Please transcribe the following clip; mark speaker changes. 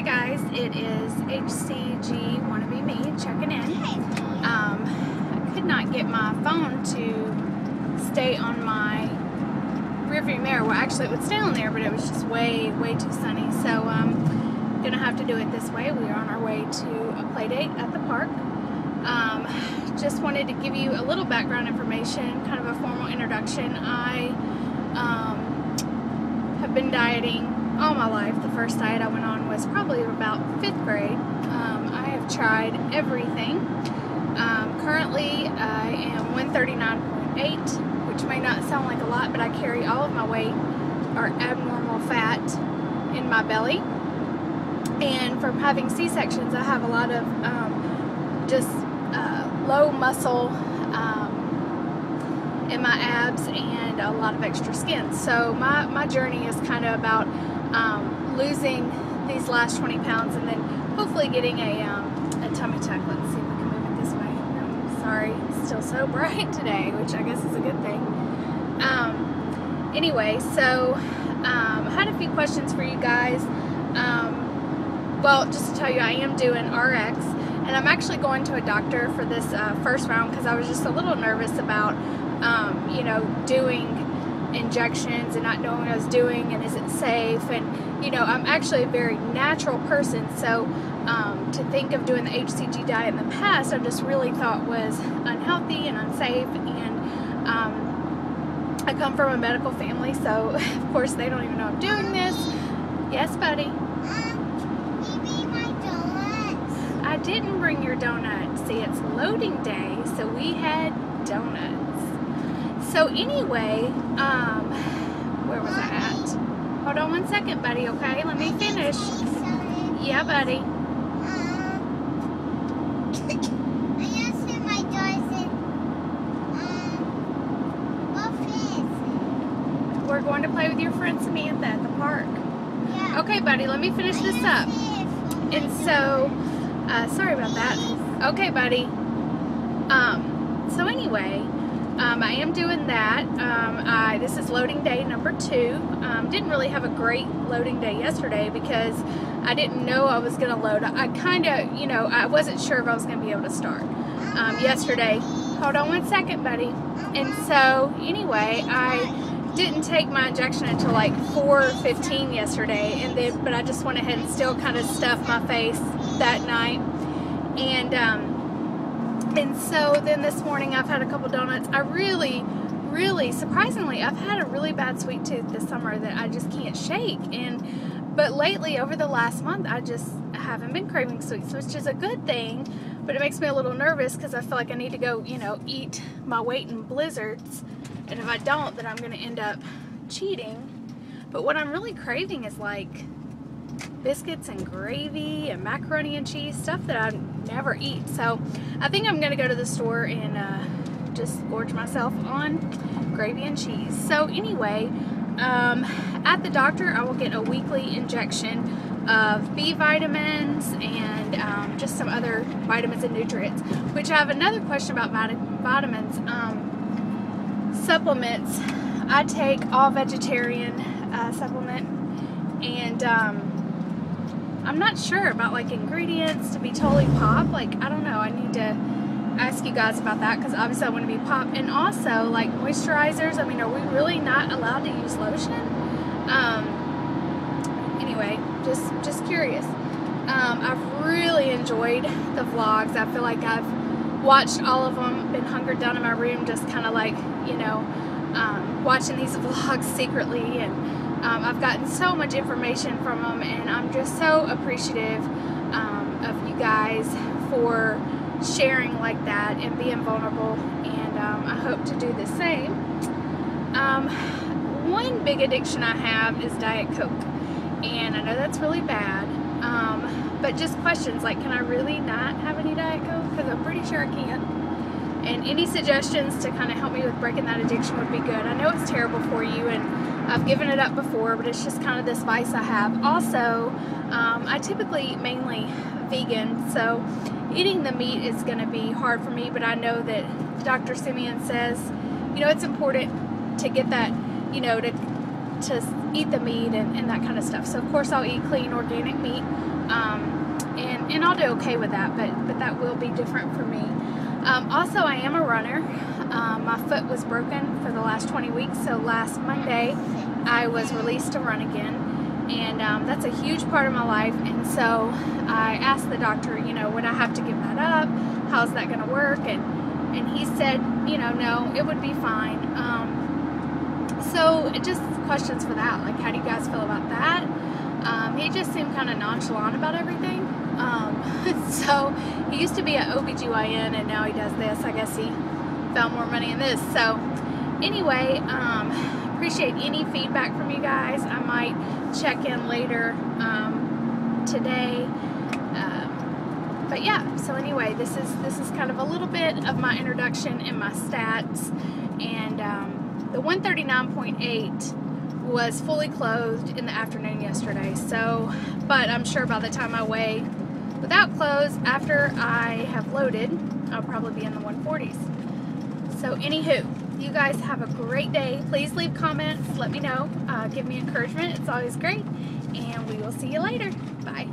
Speaker 1: Hi guys, it is HCG Wannabe Me checking in. I could not get my phone to stay on my rearview mirror. Well, actually it would stay on there, but it was just way too sunny. So I'm gonna have to do it this way. We are on our way to a play date at the park. Just wanted to give you a little background information, kind of a formal introduction. I have been dieting all my life. The first diet I went on was probably about 5th grade. I have tried everything. Currently I am 139.8, which may not sound like a lot, but I carry all of my weight or abnormal fat in my belly. And from having C-sections, I have a lot of low muscle in my abs and a lot of extra skin. So my journey is kind of about losing these last 20 pounds and then hopefully getting a tummy tuck. Let's see if we can move it this way. I'm sorry, it's still so bright today, which I guess is a good thing. Anyway, so I had a few questions for you guys. Well, just to tell you, I am doing RX, and I'm actually going to a doctor for this first round because I was just a little nervous about, you know, doing injections and not knowing what I was doing and is it safe. And you know, I'm actually a very natural person, so to think of doing the HCG diet in the past I just really thought was unhealthy and unsafe. And I come from a medical family, so of course they don't even know I'm doing this. Yes, buddy? I didn't bring your donuts. See, it's loading day, so we had donuts. So anyway, where was I at? Hold on one second, buddy, okay? Let me finish. Yeah, buddy. We're going to play with your friend Samantha at the park. Yeah. Okay, buddy, let me finish this up. And so, sorry about that. Okay, buddy. So anyway, I am doing that. This is loading day number 2. Didn't really have a great loading day yesterday because I didn't know I was going to load. I kind of, you know, I wasn't sure if I was going to be able to start yesterday. Hold on one second, buddy. And so anyway, I didn't take my injection until like 4:15 yesterday, and then but I just went ahead and still kind of stuffed my face that night. And so then this morning I've had a couple donuts. I really surprisingly, I've had a really bad sweet tooth this summer that I just can't shake. But lately, over the last month, I just haven't been craving sweets, which is a good thing, but it makes me a little nervous because I feel like I need to go, you know, eat my weight in blizzards, and if I don't, then I'm going to end up cheating. But what I'm really craving is like biscuits and gravy and macaroni and cheese, stuff that I never eat. So I think I'm going to go to the store and just gorge myself on gravy and cheese. So anyway, at the doctor I will get a weekly injection of B vitamins and just some other vitamins and nutrients, which I have another question about vitamins. Supplements. I take all vegetarian supplement, and I'm not sure about like ingredients to be totally pop. Like, I don't know, I need to ask you guys about that because obviously I want to be pop. And also like moisturizers, I mean, are we really not allowed to use lotion? Anyway, just curious. I've really enjoyed the vlogs. I feel like I've watched all of them, been hunkered down in my room just kind of like, you know, watching these vlogs secretly, and I've gotten so much information from them, and I'm just so appreciative of you guys for sharing like that and being vulnerable, and I hope to do the same. One big addiction I have is Diet Coke, and I know that's really bad, but just questions like, can I really not have any Diet Coke? Because I'm pretty sure I can't. And any suggestions to kind of help me with breaking that addiction would be good. I know it's terrible for you, and I've given it up before, but it's just kind of this vice I have. Also, I typically eat mainly vegan, so eating the meat is going to be hard for me, but I know that Dr. Simeon says, you know, it's important to get that, you know, to eat the meat and that kind of stuff. So of course I'll eat clean organic meat. And I'll do okay with that, but that will be different for me. Also, I am a runner. My foot was broken for the last 20 weeks, so last Monday I was released to run again, and that's a huge part of my life. And so I asked the doctor, you know, would I have to give that up? How's that going to work? And he said, you know, no, it would be fine. So just questions for that, like how do you guys feel about that? He just seemed kind of nonchalant about everything. So he used to be an OBGYN and now he does this. I guess he found more money in this. So anyway, appreciate any feedback from you guys. I might check in later today. But yeah, so anyway, this is kind of a little bit of my introduction and my stats. And the 139.8 was fully clothed in the afternoon yesterday. So, but I'm sure by the time I weigh without clothes after I have loaded, I'll probably be in the 140s. So anywho, you guys have a great day. Please leave comments, let me know, give me encouragement. It's always great, and we will see you later. Bye.